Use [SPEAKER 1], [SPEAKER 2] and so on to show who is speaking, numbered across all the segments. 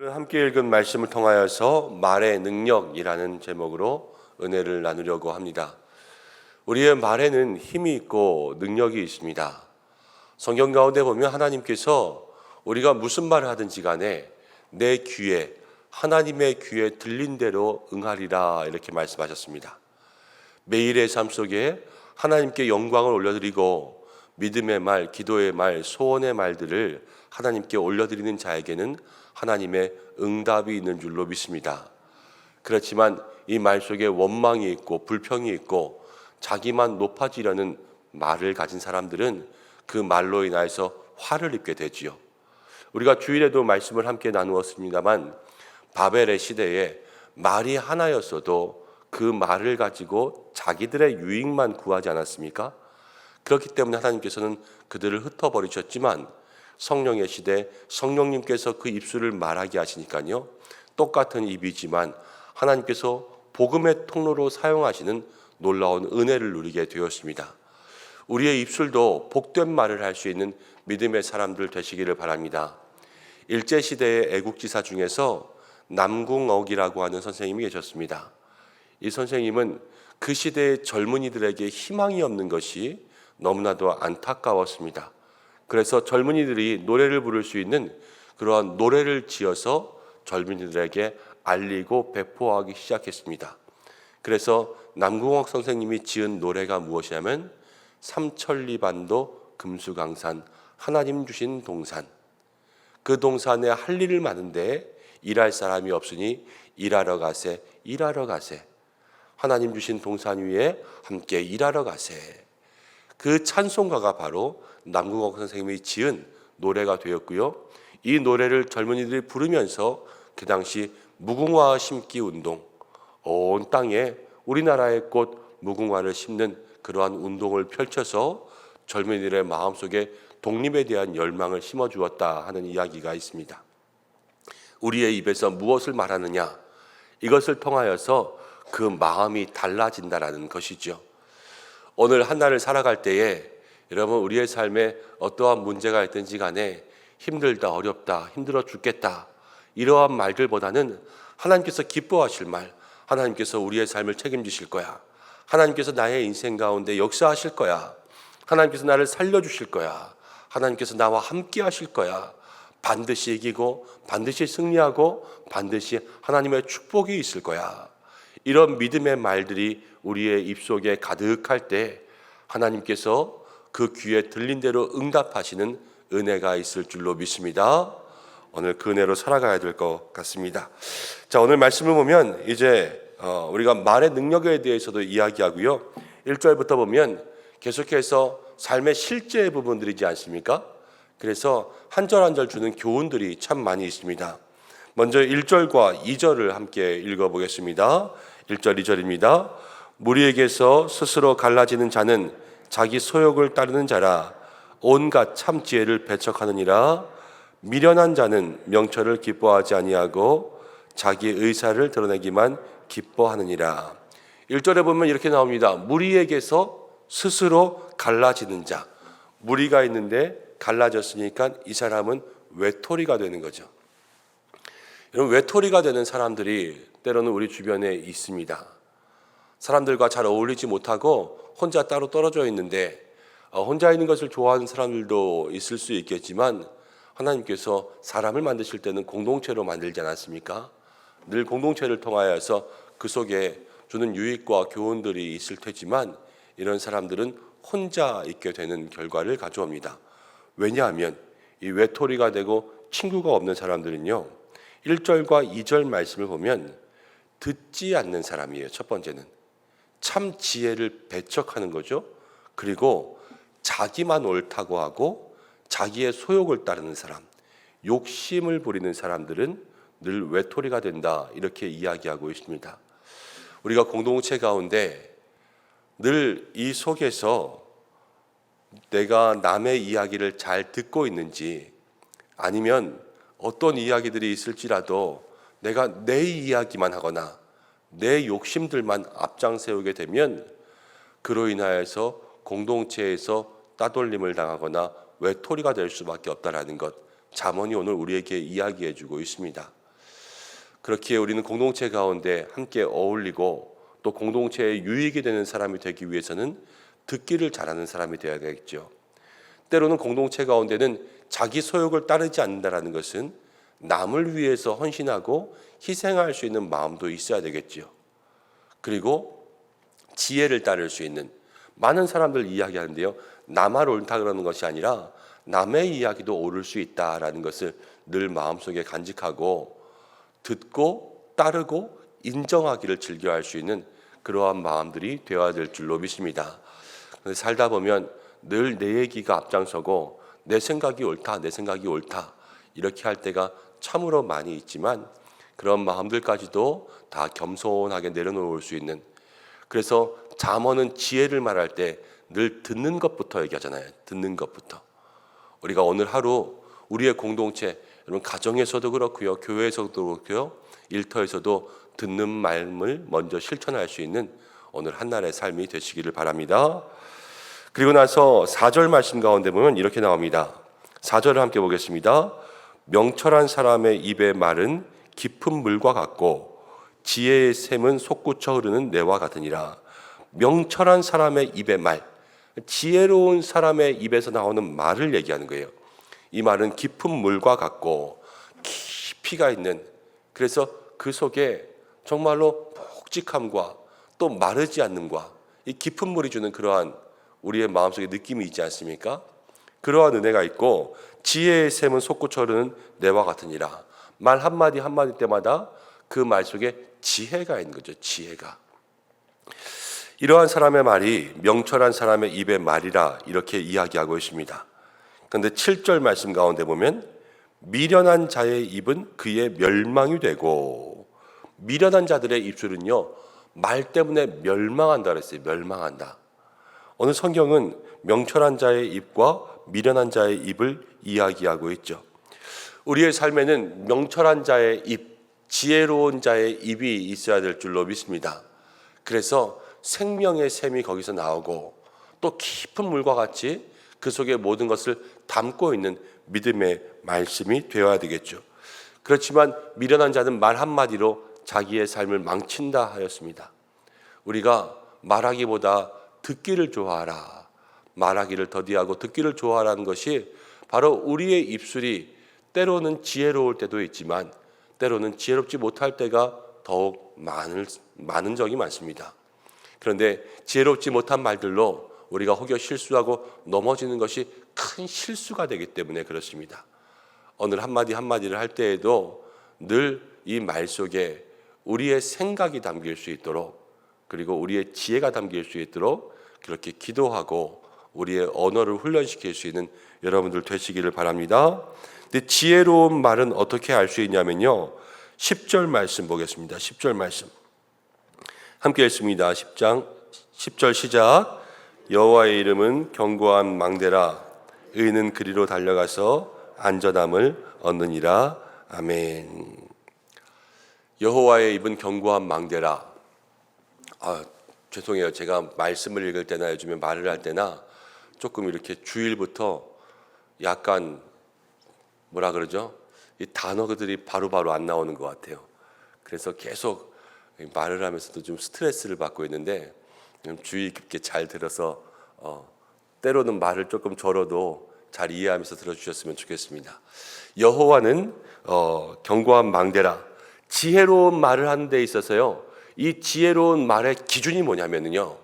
[SPEAKER 1] 오늘 함께 읽은 말씀을 통하여서 말의 능력이라는 제목으로 은혜를 나누려고 합니다. 우리의 말에는 힘이 있고 능력이 있습니다. 성경 가운데 보면 하나님께서 우리가 무슨 말을 하든지 간에 내 귀에, 하나님의 귀에 들린 대로 응하리라 이렇게 말씀하셨습니다. 매일의 삶 속에 하나님께 영광을 올려드리고 믿음의 말, 기도의 말, 소원의 말들을 하나님께 올려드리는 자에게는 하나님의 응답이 있는 줄로 믿습니다. 그렇지만 이 말 속에 원망이 있고 불평이 있고 자기만 높아지려는 말을 가진 사람들은 그 말로 인하여서 화를 입게 되지요. 우리가 주일에도 말씀을 함께 나누었습니다만 바벨의 시대에 말이 하나였어도 그 말을 가지고 자기들의 유익만 구하지 않았습니까? 그렇기 때문에 하나님께서는 그들을 흩어버리셨지만 성령의 시대 성령님께서 그 입술을 말하게 하시니까요. 똑같은 입이지만 하나님께서 복음의 통로로 사용하시는 놀라운 은혜를 누리게 되었습니다. 우리의 입술도 복된 말을 할 수 있는 믿음의 사람들 되시기를 바랍니다. 일제시대의 애국지사 중에서 남궁옥이라고 하는 선생님이 계셨습니다. 이 선생님은 그 시대의 젊은이들에게 희망이 없는 것이 너무나도 안타까웠습니다. 그래서 젊은이들이 노래를 부를 수 있는 그러한 노래를 지어서 젊은이들에게 알리고 배포하기 시작했습니다. 그래서 남궁옥 선생님이 지은 노래가 무엇이냐면 삼천리반도 금수강산 하나님 주신 동산, 그 동산에 할 일을 많은데 일할 사람이 없으니 일하러 가세, 일하러 가세. 하나님 주신 동산 위에 함께 일하러 가세. 그 찬송가가 바로 남궁옥 선생님이 지은 노래가 되었고요. 이 노래를 젊은이들이 부르면서 그 당시 무궁화 심기 운동, 온 땅에 우리나라의 꽃 무궁화를 심는 그러한 운동을 펼쳐서 젊은이들의 마음속에 독립에 대한 열망을 심어주었다 하는 이야기가 있습니다. 우리의 입에서 무엇을 말하느냐, 이것을 통하여서 그 마음이 달라진다라는 것이죠. 오늘 한 날을 살아갈 때에 여러분 우리의 삶에 어떠한 문제가 있든지 간에 힘들다, 어렵다, 힘들어 죽겠다 이러한 말들보다는 하나님께서 기뻐하실 말, 하나님께서 우리의 삶을 책임지실 거야, 하나님께서 나의 인생 가운데 역사하실 거야, 하나님께서 나를 살려주실 거야, 하나님께서 나와 함께 하실 거야, 반드시 이기고 반드시 승리하고 반드시 하나님의 축복이 있을 거야, 이런 믿음의 말들이 우리의 입속에 가득할 때 하나님께서 그 귀에 들린 대로 응답하시는 은혜가 있을 줄로 믿습니다. 오늘 그 은혜로 살아가야 될 것 같습니다. 자, 오늘 말씀을 보면 이제 우리가 말의 능력에 대해서도 이야기하고요. 1절부터 보면 계속해서 삶의 실제 부분들이지 않습니까? 그래서 한 절 한 절 주는 교훈들이 참 많이 있습니다. 먼저 1절과 2절을 함께 읽어보겠습니다. 1절, 2절입니다. 무리에게서 스스로 갈라지는 자는 자기 소욕을 따르는 자라. 온갖 참 지혜를 배척하느니라. 미련한 자는 명철을 기뻐하지 아니하고 자기 의사를 드러내기만 기뻐하느니라. 1절에 보면 이렇게 나옵니다. 무리에게서 스스로 갈라지는 자. 무리가 있는데 갈라졌으니까 이 사람은 외톨이가 되는 거죠. 이런 외톨이가 되는 사람들이 때로는 우리 주변에 있습니다. 사람들과 잘 어울리지 못하고 혼자 따로 떨어져 있는데 혼자 있는 것을 좋아하는 사람들도 있을 수 있겠지만 하나님께서 사람을 만드실 때는 공동체로 만들지 않았습니까? 늘 공동체를 통하여서 그 속에 주는 유익과 교훈들이 있을 테지만 이런 사람들은 혼자 있게 되는 결과를 가져옵니다. 왜냐하면 이 외톨이가 되고 친구가 없는 사람들은요, 1절과 2절 말씀을 보면 듣지 않는 사람이에요. 첫 번째는 참 지혜를 배척하는 거죠. 그리고 자기만 옳다고 하고 자기의 소욕을 따르는 사람, 욕심을 부리는 사람들은 늘 외톨이가 된다, 이렇게 이야기하고 있습니다. 우리가 공동체 가운데 늘 이 속에서 내가 남의 이야기를 잘 듣고 있는지, 아니면 어떤 이야기들이 있을지라도 내가 내 이야기만 하거나 내 욕심들만 앞장세우게 되면 그로 인하여서 공동체에서 따돌림을 당하거나 외톨이가 될 수밖에 없다라는 것, 잠언이 오늘 우리에게 이야기해 주고 있습니다. 그렇기에 우리는 공동체 가운데 함께 어울리고 또 공동체에 유익이 되는 사람이 되기 위해서는 듣기를 잘하는 사람이 되어야 되겠죠. 때로는 공동체 가운데는 자기 소욕을 따르지 않는다는 것은 남을 위해서 헌신하고 희생할 수 있는 마음도 있어야 되겠죠. 그리고 지혜를 따를 수 있는, 많은 사람들 이야기하는데요, 나만 옳다 그러는 것이 아니라 남의 이야기도 옳을 수 있다라는 것을 늘 마음속에 간직하고 듣고 따르고 인정하기를 즐겨할 수 있는 그러한 마음들이 되어야 될 줄로 믿습니다. 살다 보면 늘 내 얘기가 앞장서고 내 생각이 옳다, 내 생각이 옳다 이렇게 할 때가 참으로 많이 있지만, 그런 마음들까지도 다 겸손하게 내려놓을 수 있는, 그래서 잠언은 지혜를 말할 때 늘 듣는 것부터 얘기하잖아요. 듣는 것부터. 우리가 오늘 하루 우리의 공동체, 여러분 가정에서도 그렇고요, 교회에서도 그렇고요, 일터에서도 듣는 말씀을 먼저 실천할 수 있는 오늘 한날의 삶이 되시기를 바랍니다. 그리고 나서 4절 말씀 가운데 보면 이렇게 나옵니다. 4절을 함께 보겠습니다. 명철한 사람의 입의 말은 깊은 물과 같고 지혜의 샘은 솟구쳐 흐르는 내와 같으니라. 명철한 사람의 입의 말, 지혜로운 사람의 입에서 나오는 말을 얘기하는 거예요. 이 말은 깊은 물과 같고 깊이가 있는, 그래서 그 속에 정말로 묵직함과 또 마르지 않는과 이 깊은 물이 주는 그러한 우리의 마음속에 느낌이 있지 않습니까? 그러한 은혜가 있고, 지혜의 샘은 솟구쳐 흐르는 내와 같으니라. 말 한마디 한마디 때마다 그 말 속에 지혜가 있는 거죠. 지혜가. 이러한 사람의 말이 명철한 사람의 입의 말이라 이렇게 이야기하고 있습니다. 그런데 7절 말씀 가운데 보면 미련한 자의 입은 그의 멸망이 되고, 미련한 자들의 입술은요 말 때문에 멸망한다 그랬어요. 멸망한다. 오늘 성경은 명철한 자의 입과 미련한 자의 입을 이야기하고 있죠. 우리의 삶에는 명철한 자의 입, 지혜로운 자의 입이 있어야 될 줄로 믿습니다. 그래서 생명의 샘이 거기서 나오고 또 깊은 물과 같이 그 속에 모든 것을 담고 있는 믿음의 말씀이 되어야 되겠죠. 그렇지만 미련한 자는 말 한마디로 자기의 삶을 망친다 하였습니다. 우리가 말하기보다 듣기를 좋아하라, 말하기를 더디하고 듣기를 좋아하라는 것이 바로 우리의 입술이 때로는 지혜로울 때도 있지만 때로는 지혜롭지 못할 때가 더욱 많은 적이 많습니다. 그런데 지혜롭지 못한 말들로 우리가 혹여 실수하고 넘어지는 것이 큰 실수가 되기 때문에 그렇습니다. 오늘 한마디 한마디를 할 때에도 늘 이 말 속에 우리의 생각이 담길 수 있도록, 그리고 우리의 지혜가 담길 수 있도록 그렇게 기도하고 우리의 언어를 훈련시킬 수 있는 여러분들 되시기를 바랍니다. 근데 지혜로운 말은 어떻게 알 수 있냐면요, 10절 말씀 보겠습니다. 10절 말씀 함께 읽습니다. 10절 시작. 여호와의 이름은 견고한 망대라, 의인은 그리로 달려가서 안전함을 얻느니라. 아멘. 여호와의 입은 견고한 망대라. 죄송해요. 제가 말씀을 읽을 때나 요즘에 말을 할 때나 조금 이렇게 주일부터 약간 뭐라 그러죠? 이 단어들이 바로바로 안 나오는 것 같아요. 그래서 계속 말을 하면서도 좀 스트레스를 받고 있는데 주의 깊게 잘 들어서 때로는 말을 조금 절어도 잘 이해하면서 들어주셨으면 좋겠습니다. 여호와는 견고한 망대라. 지혜로운 말을 하는 데 있어서요, 이 지혜로운 말의 기준이 뭐냐면요,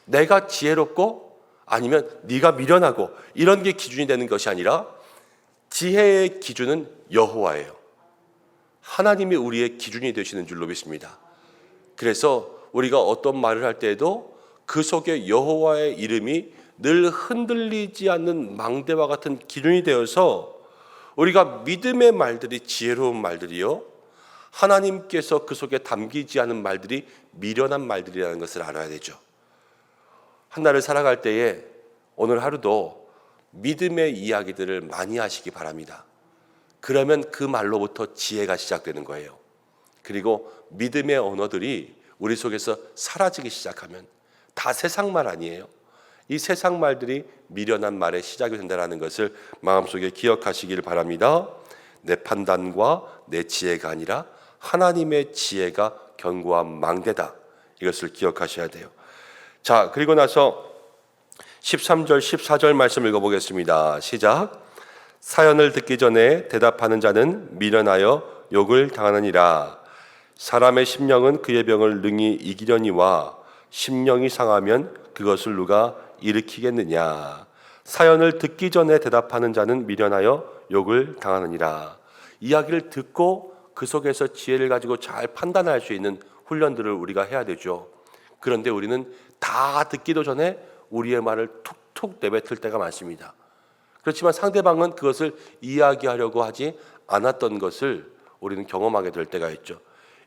[SPEAKER 1] 내가 지혜롭고 아니면 네가 미련하고 이런 게 기준이 되는 것이 아니라 지혜의 기준은 여호와예요. 하나님이 우리의 기준이 되시는 줄로 믿습니다. 그래서 우리가 어떤 말을 할 때에도 그 속에 여호와의 이름이 늘 흔들리지 않는 망대와 같은 기준이 되어서 우리가 믿음의 말들이 지혜로운 말들이요, 하나님께서 그 속에 담기지 않은 말들이 미련한 말들이라는 것을 알아야 되죠. 한 날을 살아갈 때에 오늘 하루도 믿음의 이야기들을 많이 하시기 바랍니다. 그러면 그 말로부터 지혜가 시작되는 거예요. 그리고 믿음의 언어들이 우리 속에서 사라지기 시작하면 다 세상 말 아니에요. 이 세상 말들이 미련한 말의 시작이 된다는 것을 마음속에 기억하시길 바랍니다. 내 판단과 내 지혜가 아니라 하나님의 지혜가 견고한 망대다. 이것을 기억하셔야 돼요. 자, 그리고 나서 13절 14절 말씀 읽어보겠습니다. 시작. 사연을 듣기 전에 대답하는 자는 미련하여 욕을 당하느니라. 사람의 심령은 그의 병을 능히 이기려니와 심령이 상하면 그것을 누가 일으키겠느냐. 사연을 듣기 전에 대답하는 자는 미련하여 욕을 당하느니라. 이야기를 듣고 그 속에서 지혜를 가지고 잘 판단할 수 있는 훈련들을 우리가 해야 되죠. 그런데 우리는 다 듣기도 전에 우리의 말을 툭툭 내뱉을 때가 많습니다. 그렇지만 상대방은 그것을 이야기하려고 하지 않았던 것을 우리는 경험하게 될 때가 있죠.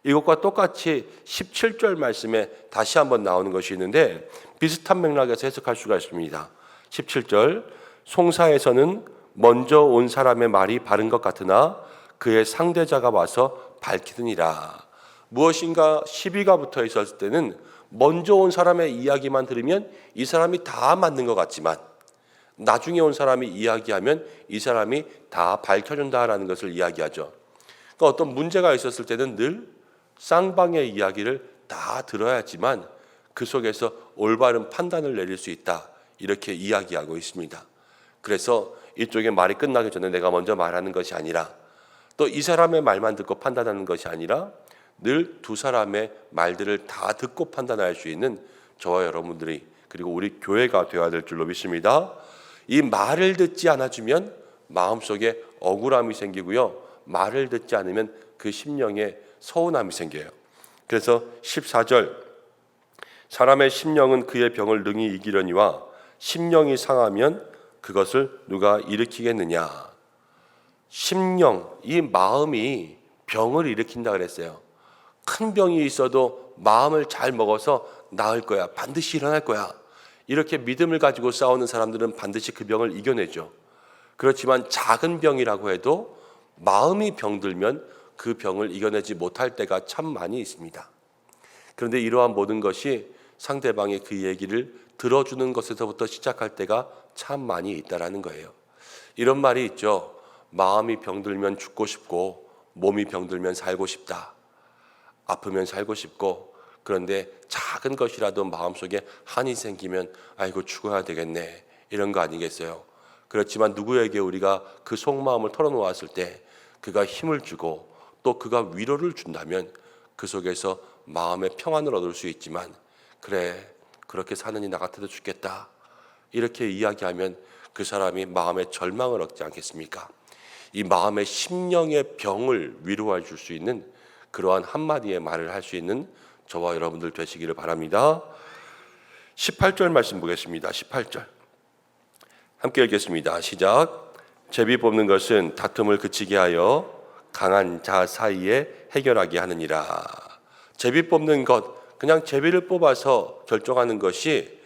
[SPEAKER 1] 이것과 똑같이 17절 말씀에 다시 한번 나오는 것이 있는데 비슷한 맥락에서 해석할 수가 있습니다. 17절 송사에서는 먼저 온 사람의 말이 바른 것 같으나 그의 상대자가 와서 밝히느니라. 무엇인가 시비가 붙어 있었을 때는 먼저 온 사람의 이야기만 들으면 이 사람이 다 맞는 것 같지만 나중에 온 사람이 이야기하면 이 사람이 다 밝혀준다라는 것을 이야기하죠. 그러니까 어떤 문제가 있었을 때는 늘 쌍방의 이야기를 다 들어야지만 그 속에서 올바른 판단을 내릴 수 있다. 이렇게 이야기하고 있습니다. 그래서 이쪽에 말이 끝나기 전에 내가 먼저 말하는 것이 아니라 또 이 사람의 말만 듣고 판단하는 것이 아니라 늘 두 사람의 말들을 다 듣고 판단할 수 있는 저와 여러분들이 그리고 우리 교회가 되어야 될 줄로 믿습니다. 이 말을 듣지 않아주면 마음속에 억울함이 생기고요. 말을 듣지 않으면 그 심령에 서운함이 생겨요. 그래서 14절 사람의 심령은 그의 병을 능히 이기려니와 심령이 상하면 그것을 누가 일으키겠느냐. 심령, 이 마음이 병을 일으킨다 그랬어요. 큰 병이 있어도 마음을 잘 먹어서 나을 거야. 반드시 일어날 거야. 이렇게 믿음을 가지고 싸우는 사람들은 반드시 그 병을 이겨내죠. 그렇지만 작은 병이라고 해도 마음이 병들면 그 병을 이겨내지 못할 때가 참 많이 있습니다. 그런데 이러한 모든 것이 상대방의 그 얘기를 들어주는 것에서부터 시작할 때가 참 많이 있다라는 거예요. 이런 말이 있죠. 마음이 병들면 죽고 싶고 몸이 병들면 살고 싶다. 아프면 살고 싶고 그런데 작은 것이라도 마음속에 한이 생기면 아이고 죽어야 되겠네. 이런 거 아니겠어요? 그렇지만 누구에게 우리가 그 속마음을 털어놓았을 때 그가 힘을 주고 또 그가 위로를 준다면 그 속에서 마음의 평안을 얻을 수 있지만 그래 그렇게 사느니 나 같아도 죽겠다 이렇게 이야기하면 그 사람이 마음의 절망을 얻지 않겠습니까? 이 마음의 심령의 병을 위로해 줄 수 있는 그러한 한마디의 말을 할 수 있는 저와 여러분들 되시기를 바랍니다. 18절 말씀 보겠습니다. 18절 함께 읽겠습니다. 시작. 제비 뽑는 것은 다툼을 그치게 하여 강한 자 사이에 해결하게 하느니라. 제비 뽑는 것, 그냥 제비를 뽑아서 결정하는 것이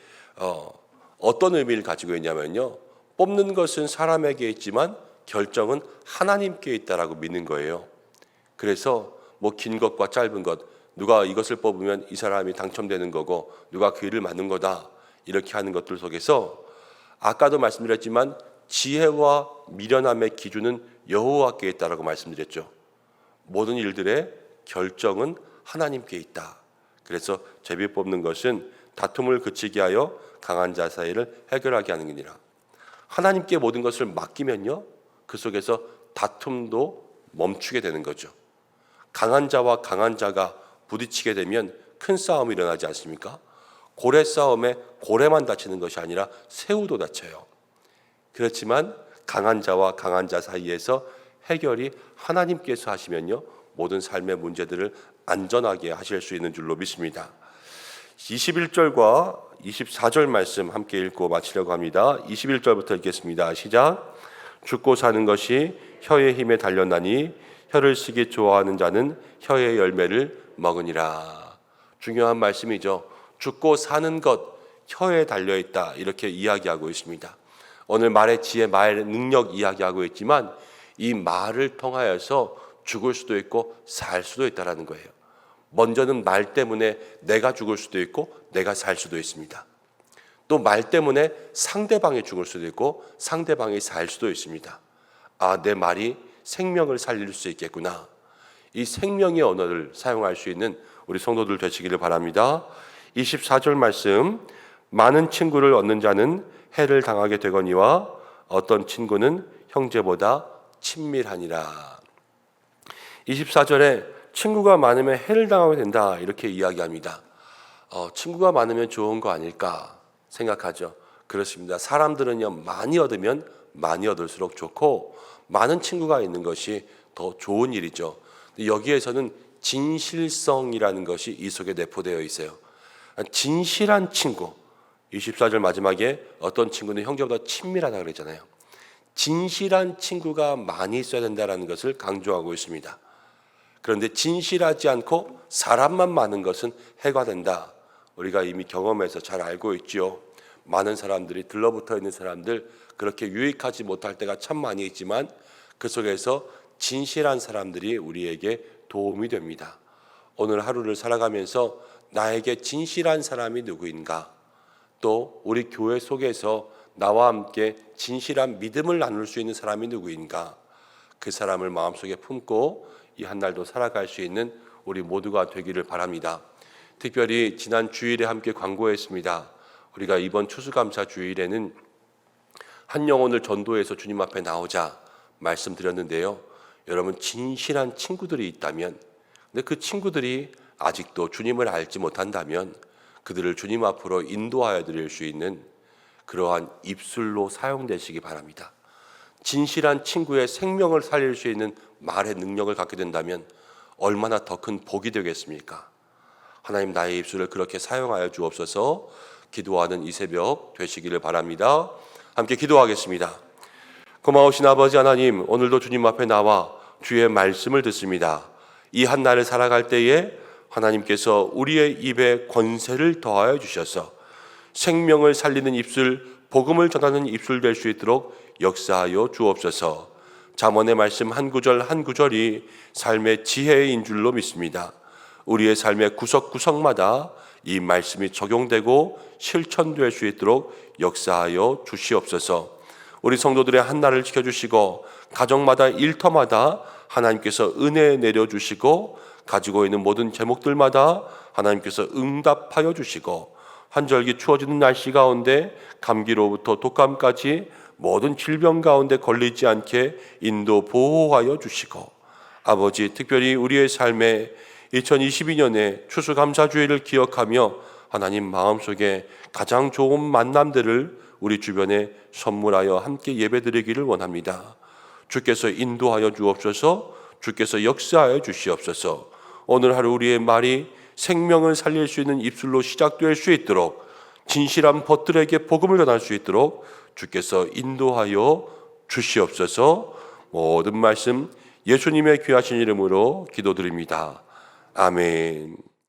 [SPEAKER 1] 어떤 의미를 가지고 있냐면요. 뽑는 것은 사람에게 있지만 결정은 하나님께 있다라고 믿는 거예요. 그래서 뭐 긴 것과 짧은 것, 누가 이것을 뽑으면 이 사람이 당첨되는 거고 누가 그 일을 맡는 거다 이렇게 하는 것들 속에서 아까도 말씀드렸지만 지혜와 미련함의 기준은 여호와께 있다라고 말씀드렸죠. 모든 일들의 결정은 하나님께 있다. 그래서 제비 뽑는 것은 다툼을 그치게 하여 강한 자 사이를 해결하게 하는 것이니라. 하나님께 모든 것을 맡기면요 그 속에서 다툼도 멈추게 되는 거죠. 강한 자와 강한 자가 부딪히게 되면 큰 싸움이 일어나지 않습니까? 고래 싸움에 고래만 다치는 것이 아니라 새우도 다쳐요. 그렇지만 강한 자와 강한 자 사이에서 해결이 하나님께서 하시면요 모든 삶의 문제들을 안전하게 하실 수 있는 줄로 믿습니다. 21절과 24절 말씀 함께 읽고 마치려고 합니다. 21절부터 읽겠습니다. 시작. 죽고 사는 것이 혀의 힘에 달렸나니 혀를 쓰기 좋아하는 자는 혀의 열매를 먹으니라. 중요한 말씀이죠. 죽고 사는 것 혀에 달려있다 이렇게 이야기하고 있습니다. 오늘 말의 지혜, 말의 능력 이야기하고 있지만 이 말을 통하여서 죽을 수도 있고 살 수도 있다는 거예요. 먼저는 말 때문에 내가 죽을 수도 있고 내가 살 수도 있습니다. 또 말 때문에 상대방이 죽을 수도 있고 상대방이 살 수도 있습니다. 아, 내 말이 생명을 살릴 수 있겠구나. 이 생명의 언어를 사용할 수 있는 우리 성도들 되시기를 바랍니다. 24절 말씀, 많은 친구를 얻는 자는 해를 당하게 되거니와 어떤 친구는 형제보다 친밀하니라. 24절에 친구가 많으면 해를 당하게 된다 이렇게 이야기합니다. 친구가 많으면 좋은 거 아닐까 생각하죠. 그렇습니다. 사람들은요, 많이 얻으면 많이 얻을수록 좋고 많은 친구가 있는 것이 더 좋은 일이죠. 여기에서는 진실성이라는 것이 이 속에 내포되어 있어요. 진실한 친구, 24절 마지막에 어떤 친구는 형제보다 친밀하다 그랬잖아요. 진실한 친구가 많이 있어야 된다는 것을 강조하고 있습니다. 그런데 진실하지 않고 사람만 많은 것은 해가 된다. 우리가 이미 경험해서 잘 알고 있죠. 많은 사람들이 들러붙어 있는 사람들, 그렇게 유익하지 못할 때가 참 많이 있지만 그 속에서 진실한 사람들이 우리에게 도움이 됩니다. 오늘 하루를 살아가면서 나에게 진실한 사람이 누구인가? 또 우리 교회 속에서 나와 함께 진실한 믿음을 나눌 수 있는 사람이 누구인가? 그 사람을 마음속에 품고 이 한 날도 살아갈 수 있는 우리 모두가 되기를 바랍니다. 특별히 지난 주일에 함께 광고했습니다. 우리가 이번 추수감사 주일에는 한 영혼을 전도해서 주님 앞에 나오자 말씀드렸는데요. 여러분, 진실한 친구들이 있다면, 근데 그 친구들이 아직도 주님을 알지 못한다면 그들을 주님 앞으로 인도하여 드릴 수 있는 그러한 입술로 사용되시기 바랍니다. 진실한 친구의 생명을 살릴 수 있는 말의 능력을 갖게 된다면 얼마나 더 큰 복이 되겠습니까? 하나님, 나의 입술을 그렇게 사용하여 주옵소서. 기도하는 이 새벽 되시기를 바랍니다. 함께 기도하겠습니다. 고마우신 아버지 하나님, 오늘도 주님 앞에 나와 주의 말씀을 듣습니다. 이 한 날을 살아갈 때에 하나님께서 우리의 입에 권세를 더하여 주셔서 생명을 살리는 입술, 복음을 전하는 입술 될 수 있도록 역사하여 주옵소서. 잠언의 말씀 한 구절 한 구절이 삶의 지혜인 줄로 믿습니다. 우리의 삶의 구석구석마다 이 말씀이 적용되고 실천될 수 있도록 역사하여 주시옵소서. 우리 성도들의 한 날을 지켜주시고 가정마다 일터마다 하나님께서 은혜 내려주시고 가지고 있는 모든 제목들마다 하나님께서 응답하여 주시고 한절기 추워지는 날씨 가운데 감기로부터 독감까지 모든 질병 가운데 걸리지 않게 인도 보호하여 주시고 아버지, 특별히 우리의 삶에 2022년에 추수감사주일을 기억하며 하나님 마음속에 가장 좋은 만남들을 우리 주변에 선물하여 함께 예배드리기를 원합니다. 주께서 인도하여 주옵소서. 주께서 역사하여 주시옵소서. 오늘 하루 우리의 말이 생명을 살릴 수 있는 입술로 시작될 수 있도록, 진실한 벗들에게 복음을 전할 수 있도록 주께서 인도하여 주시옵소서. 모든 말씀 예수님의 귀하신 이름으로 기도드립니다. 아멘.